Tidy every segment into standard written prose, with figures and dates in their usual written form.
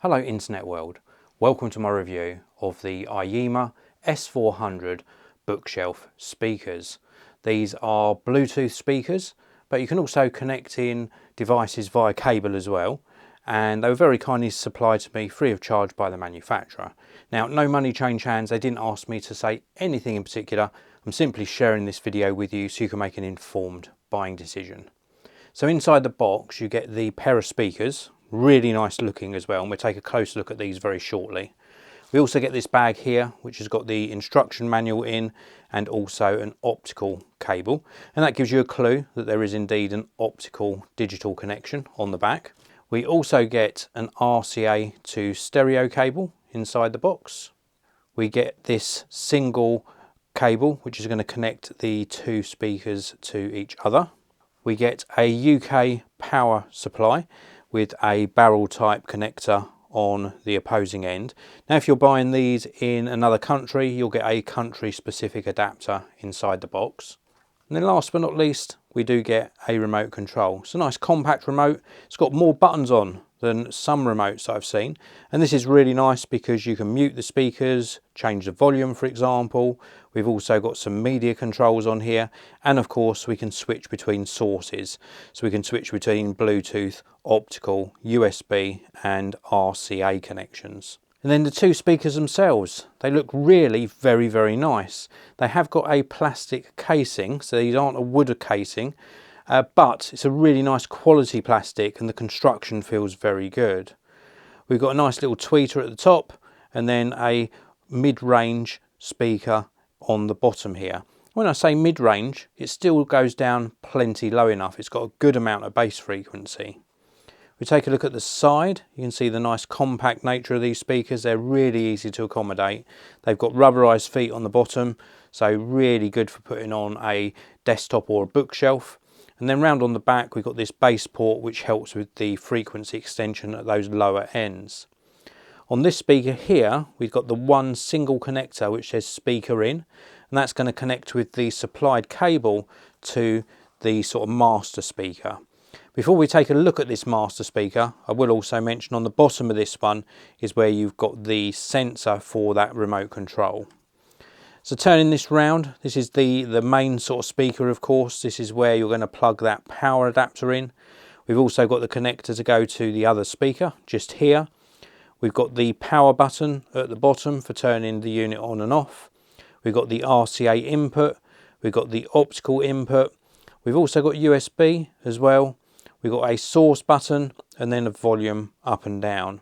Hello internet world, welcome to my review of the AIYIMA S400 bookshelf speakers. These are Bluetooth speakers, but you can also connect in devices via cable as well, and they were very kindly supplied to me free of charge by the manufacturer. Now, no money changed hands, they didn't ask me to say anything in particular. I'm simply sharing this video with you so you can make an informed buying decision. So inside the box you get the pair of speakers, really nice looking as well, and we'll take a closer look at these very shortly. We also get this bag here which has got the instruction manual in and also an optical cable, and that gives you a clue that there is indeed an optical digital connection on the back. We also get an RCA to stereo cable inside the box. We get this single cable which is going to connect the two speakers to each other. We get a UK power supply with a barrel type connector on the opposing end. Now if you're buying these in another country, you'll get a country specific adapter inside the box. And then last but not least, we do get a remote control. It's a nice compact remote. It's got more buttons on than some remotes I've seen, and this is really nice because you can mute the speakers, change the volume for example. We've also got some media controls on here, and of course we can switch between sources, so we can switch between Bluetooth, optical, USB and RCA connections. And then the two speakers themselves, they look really very nice. They have got a plastic casing, so these aren't a wood casing, but it's a really nice quality plastic and the construction feels very good. We've got a nice little tweeter at the top and then a mid-range speaker on the bottom here. When I say mid-range, it still goes down plenty low enough. It's got a good amount of bass frequency. We take a look at the side, you can see the nice compact nature of these speakers. They're really easy to accommodate. They've got rubberized feet on the bottom, so really good for putting on a desktop or a bookshelf. And then round on the back we've got this bass port which helps with the frequency extension at those lower ends. On this speaker here we've got the one single connector which says speaker in, and that's going to connect with the supplied cable to the sort of master speaker. Before we take a look at this master speaker, I will also mention on the bottom of this one is where you've got the sensor for that remote control. So turning this round, this is the main sort of speaker of course. This is where you're going to plug that power adapter in. We've also got the connector to go to the other speaker just here. We've got the power button at the bottom for turning the unit on and off. We've got the RCA input. We've got the optical input. We've also got USB as well. We've got a source button and then a volume up and down.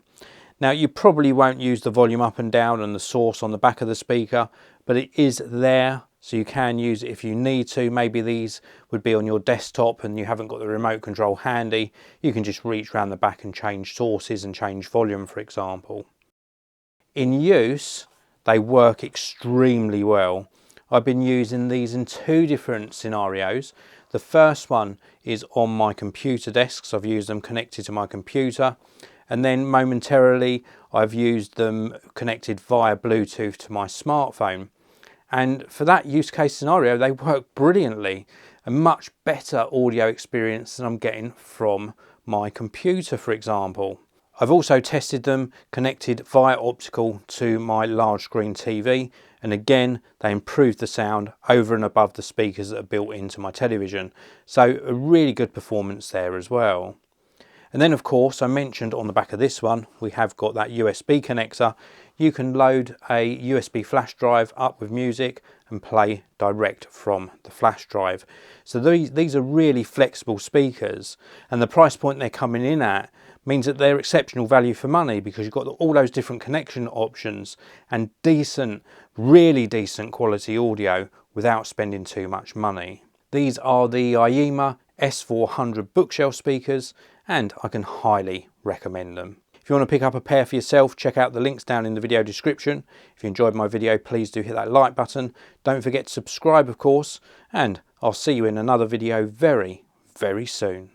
Now you probably won't use the volume up and down and the source on the back of the speaker, but it is there so you can use it if you need to. Maybe these would be on your desktop and you haven't got the remote control handy. You can just reach around the back and change sources and change volume for example. In use, they work extremely well. I've been using these in two different scenarios. The first one is on my computer desk, so I've used them connected to my computer, and then momentarily I've used them connected via Bluetooth to my smartphone. And for that use case scenario they work brilliantly. A much better audio experience than I'm getting from my computer for example. I've also tested them connected via optical to my large screen TV, and again they improved the sound over and above the speakers that are built into my television. So a really good performance there as well. And then of course I mentioned on the back of this one we have got that USB connector. You can load a USB flash drive up with music and play direct from the flash drive. So these are really flexible speakers, and the price point they're coming in at means that they're exceptional value for money because you've got all those different connection options and decent, really decent quality audio without spending too much money. These are the AIYIMA S400 bookshelf speakers and I can highly recommend them. If you want to pick up a pair for yourself, check out the links down in the video description. If you enjoyed my video, please do hit that like button. Don't forget to subscribe of course, and I'll see you in another video very soon.